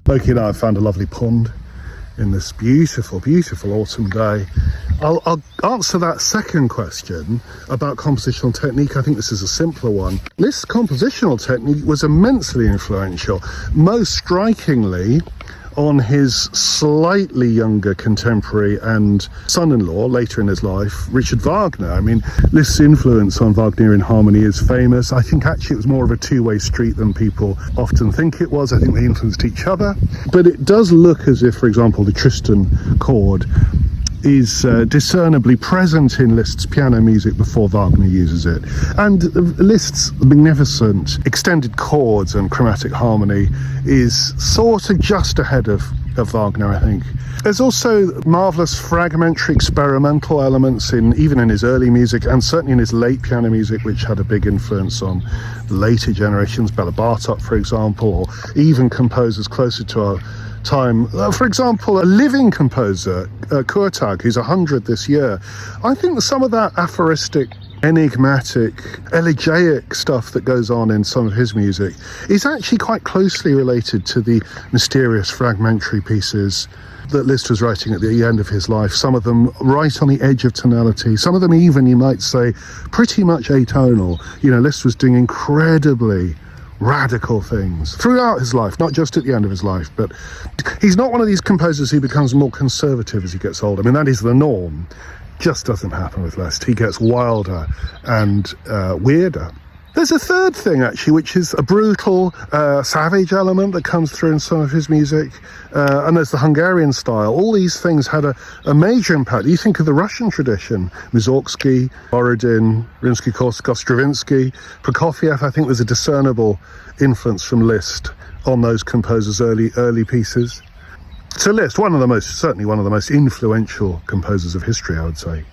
Loki and I have found a lovely pond in this beautiful, beautiful autumn day. I'll answer that second question about compositional technique. I think this is a simpler one. Liszt's compositional technique was immensely influential, most strikingly on his slightly younger contemporary and son-in-law later in his life, Richard Wagner. I mean, Liszt's influence on Wagnerian harmony is famous. I think actually it was more of a two-way street than people often think it was. I think they influenced each other. But it does look as if, for example, the Tristan chord is discernibly present in Liszt's piano music before Wagner uses it. And Liszt's magnificent extended chords and chromatic harmony is sort of just ahead of Wagner, I think. There's also marvellous fragmentary experimental elements even in his early music, and certainly in his late piano music, which had a big influence on later generations, Bela Bartok, for example, or even composers closer to our time. For example, a living composer, Kurtag, who's 100 this year. I think some of that aphoristic, enigmatic, elegiac stuff that goes on in some of his music is actually quite closely related to the mysterious fragmentary pieces that Liszt was writing at the end of his life, some of them right on the edge of tonality, some of them even, you might say, pretty much atonal. You know, Liszt was doing incredibly radical things throughout his life, not just at the end of his life. But he's not one of these composers who becomes more conservative as he gets older. I mean, that is the norm. Just doesn't happen with Liszt. He gets wilder and weirder. There's a third thing, actually, which is a brutal, savage element that comes through in some of his music. And there's the Hungarian style. All these things had a major impact. You think of the Russian tradition, Mussorgsky, Borodin, Rimsky-Korsakov, Stravinsky, Prokofiev. I think there's a discernible influence from Liszt on those composers' early pieces. So Liszt, certainly one of the most influential composers of history, I would say.